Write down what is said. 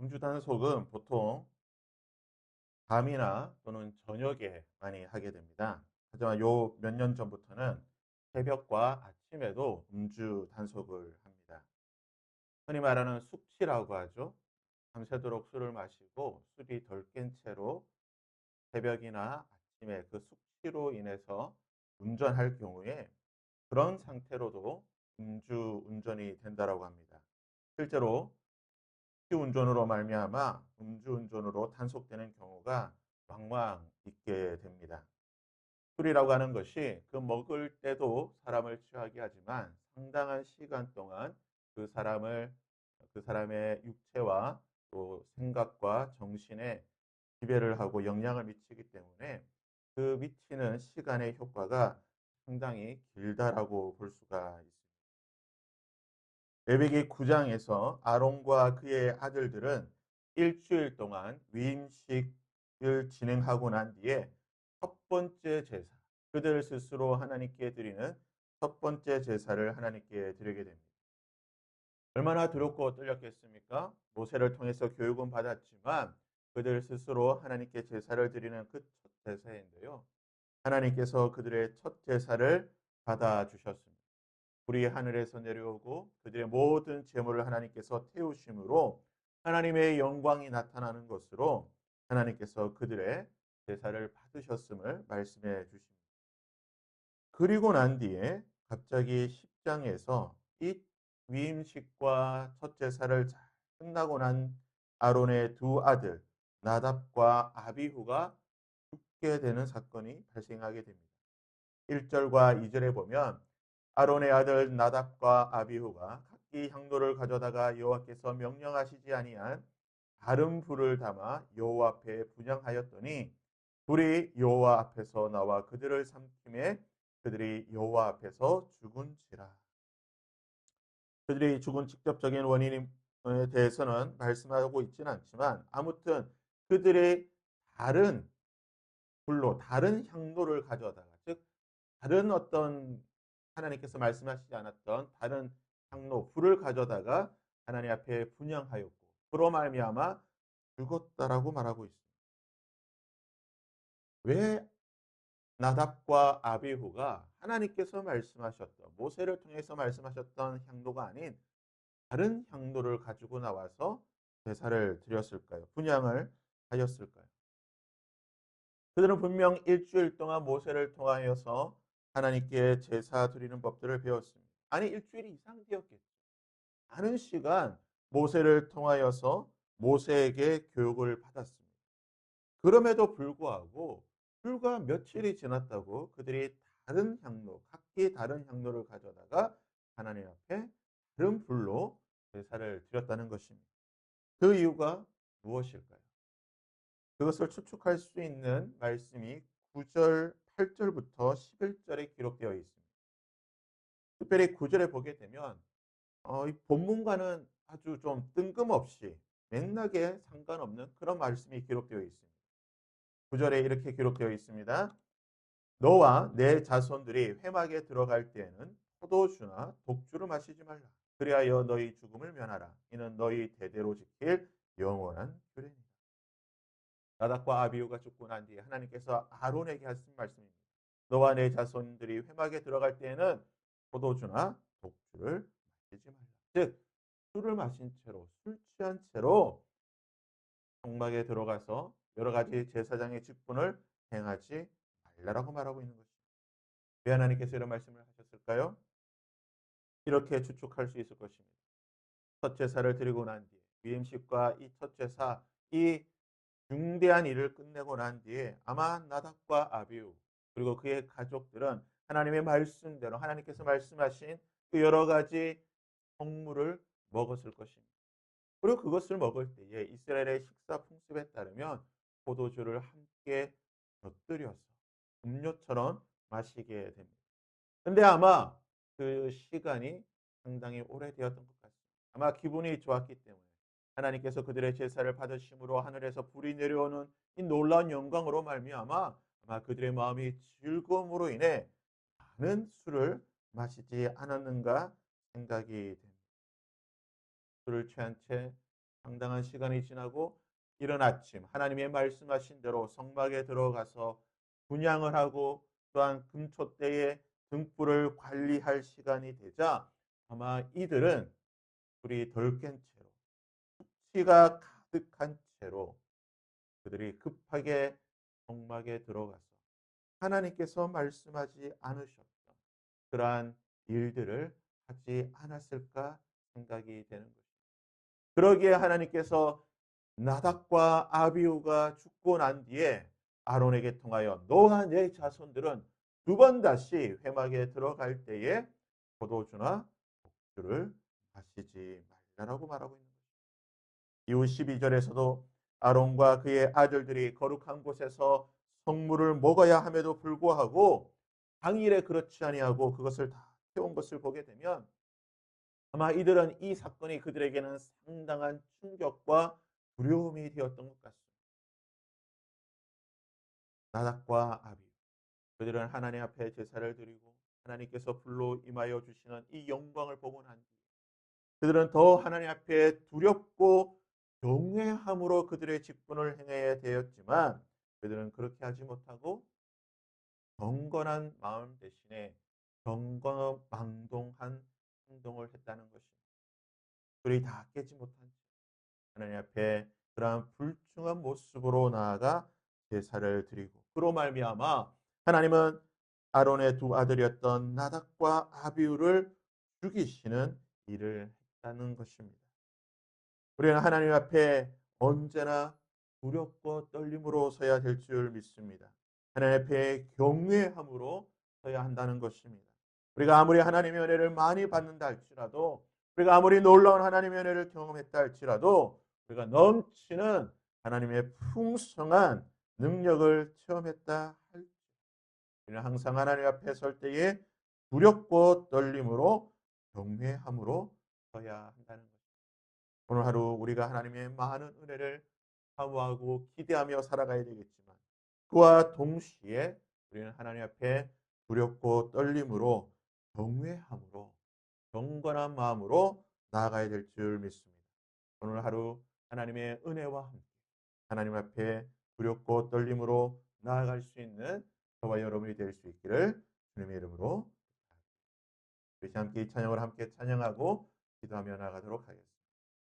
음주 단속은 보통 밤이나 또는 저녁에 많이 하게 됩니다. 하지만 요 몇 년 전부터는 새벽과 아침에도 음주 단속을 합니다. 흔히 말하는 숙취라고 하죠. 밤새도록 술을 마시고 술이 덜 깬 채로 새벽이나 아침에 그 숙취로 인해서 운전할 경우에 그런 상태로도 음주 운전이 된다라고 합니다. 실제로 음주운전으로 말미암아 음주운전으로 단속되는 경우가 왕왕 있게 됩니다. 술이라고 하는 것이 그 먹을 때도 사람을 취하게 하지만 상당한 시간 동안 그 사람을 그 사람의 육체와 또 생각과 정신에 지배를 하고 영향을 미치기 때문에 그 미치는 시간의 효과가 상당히 길다라고 볼 수가 있습니다. 레위기 9장에서 아론과 그의 아들들은 일주일 동안 위임식을 진행하고 난 뒤에 첫 번째 제사, 그들 스스로 하나님께 드리는 첫 번째 제사를 하나님께 드리게 됩니다. 얼마나 두렵고 떨렸겠습니까? 모세를 통해서 교육은 받았지만 그들 스스로 하나님께 제사를 드리는 그 첫 제사인데요. 하나님께서 그들의 첫 제사를 받아주셨습니다. 불이 하늘에서 내려오고 그들의 모든 재물을 하나님께서 태우심으로 하나님의 영광이 나타나는 것으로 하나님께서 그들의 제사를 받으셨음을 말씀해 주십니다. 그리고 난 뒤에 갑자기 10장에서 이 위임식과 첫 제사를 잘 끝나고 난 아론의 두 아들 나답과 아비후가 죽게 되는 사건이 발생하게 됩니다. 1절과 2절에 보면 아론의 아들 나답과 아비후가 각기 향로를 가져다가 여호와께서 명령하시지 아니한 다른 불을 담아 여호와 앞에 분향하였더니 불이 여호와 앞에서 나와 그들을 삼킴에 그들이 여호와 앞에서 죽은지라. 그들이 죽은 직접적인 원인에 대해서는 말씀하고 있지는 않지만 아무튼 그들의 다른 불로 다른 향로를 가져다가 즉 다른 어떤 하나님께서 말씀하시지 않았던 다른 향로 불을 가져다가 하나님 앞에 분향하였고 그로 말미암아 죽었다라고 말하고 있습니다. 왜 나답과 아비후가 하나님께서 말씀하셨던 모세를 통해서 말씀하셨던 향로가 아닌 다른 향로를 가지고 나와서 제사를 드렸을까요? 분향을 하였을까요? 그들은 분명 일주일 동안 모세를 통하여서 하나님께 제사 드리는 법들을 배웠습니다. 아니 일주일이 이상 되었겠죠. 많은 시간 모세를 통하여서 모세에게 교육을 받았습니다. 그럼에도 불구하고 불과 며칠이 지났다고 그들이 다른 향로, 각기 다른 향로를 가져다가 하나님 앞에 다른 불로 제사를 드렸다는 것입니다. 그 이유가 무엇일까요? 그것을 추측할 수 있는 말씀이 9절, 8절부터 11절에 기록되어 있습니다. 특별히 9절에 보게 되면 이 본문과는 아주 좀 뜬금없이 맥락에 상관없는 그런 말씀이 기록되어 있습니다. 9절에 이렇게 기록되어 있습니다. 너와 내 자손들이 회막에 들어갈 때에는 포도주나 독주를 마시지 말라. 그리하여 너희 죽음을 면하라. 이는 너희 대대로 지킬 영원한 규례니라. 나답과 아비후가 죽고 난 뒤에 하나님께서 아론에게 하신 말씀입니다. 너와 내 자손들이 회막에 들어갈 때에는 포도주나 독주를 마시지 말라. 즉 술을 마신 채로 술 취한 채로 성막에 들어가서 여러 가지 제사장의 직분을 행하지 말라라고 말하고 있는 것입니다. 왜 하나님께서 이런 말씀을 하셨을까요? 이렇게 추측할 수 있을 것입니다. 첫 제사를 드리고 난 뒤에 위임식과 이 첫 제사 이 중대한 일을 끝내고 난 뒤에 아마 나답과 아비후 그리고 그의 가족들은 하나님의 말씀대로 하나님께서 말씀하신 그 여러 가지 성물을 먹었을 것입니다. 그리고 그것을 먹을 때에 이스라엘의 식사 풍습에 따르면 포도주를 함께 곁들여서 음료처럼 마시게 됩니다. 근데 아마 그 시간이 상당히 오래되었던 것 같습니다. 아마 기분이 좋았기 때문에 하나님께서 그들의 제사를 받으심으로 하늘에서 불이 내려오는 이 놀라운 영광으로 말미암아 아마 그들의 마음이 즐거움으로 인해 많은 술을 마시지 않았는가 생각이 됩니다. 술을 취한 채 상당한 시간이 지나고 이른 아침 하나님의 말씀하신 대로 성막에 들어가서 분향을 하고 또한 금촛대에 등불을 관리할 시간이 되자 아마 이들은 불이 덜 깬 채로 피가 가득한 채로 그들이 급하게 성막에 들어가서 하나님께서 말씀하지 않으셨던 그러한 일들을 하지 않았을까 생각이 되는 것입니다. 그러기에 하나님께서 나답과 아비후가 죽고 난 뒤에 아론에게 통하여 너와 내 자손들은 두 번 다시 회막에 들어갈 때에 포도주나 독주를 마시지 말라라고 말하고 있는 것입니다. 이후 12절에서도 아론과 그의 아들들이 거룩한 곳에서 성물을 먹어야 함에도 불구하고 당일에 그렇지 아니하고 그것을 다 태운 것을 보게 되면 아마 이들은 이 사건이 그들에게는 상당한 충격과 두려움이 되었던 것 같습니다. 나답과 아비 그들은 하나님 앞에 제사를 드리고 하나님께서 불로 임하여 주시는 이 영광을 보고 난 뒤에 그들은 더 하나님 앞에 두렵고 경외함으로 그들의 직분을 행해야 되었지만 그들은 그렇게 하지 못하고 경건한 마음 대신에 경건망동한 행동을 했다는 것입니다. 불이 다 깨지 못한 채 하나님 앞에 그러한 불충한 모습으로 나아가 제사를 드리고 그로 말미암아 하나님은 아론의 두 아들이었던 나답과 아비후를 죽이시는 일을 했다는 것입니다. 우리는 하나님 앞에 언제나 두렵고 떨림으로 서야 될 줄 믿습니다. 하나님 앞에 경외함으로 서야 한다는 것입니다. 우리가 아무리 하나님의 은혜를 많이 받는다 할지라도 우리가 아무리 놀라운 하나님의 은혜를 경험했다 할지라도 우리가 넘치는 하나님의 풍성한 능력을 체험했다 할 우리는 항상 하나님 앞에 설 때에 두렵고 떨림으로 경외함으로 서야 한다는 것입니다. 오늘 하루 우리가 하나님의 많은 은혜를 사모하고 기대하며 살아가야 되겠지만 그와 동시에 우리는 하나님 앞에 두렵고 떨림으로 경외함으로 경건한 마음으로 나아가야 될 줄 믿습니다. 오늘 하루 하나님의 은혜와 함께 하나님 앞에 두렵고 떨림으로 나아갈 수 있는 저와 여러분이 될 수 있기를 주님의 이름으로 우리 함께 이 찬양을 함께 찬양하고 기도하며 나아가도록 하겠습니다.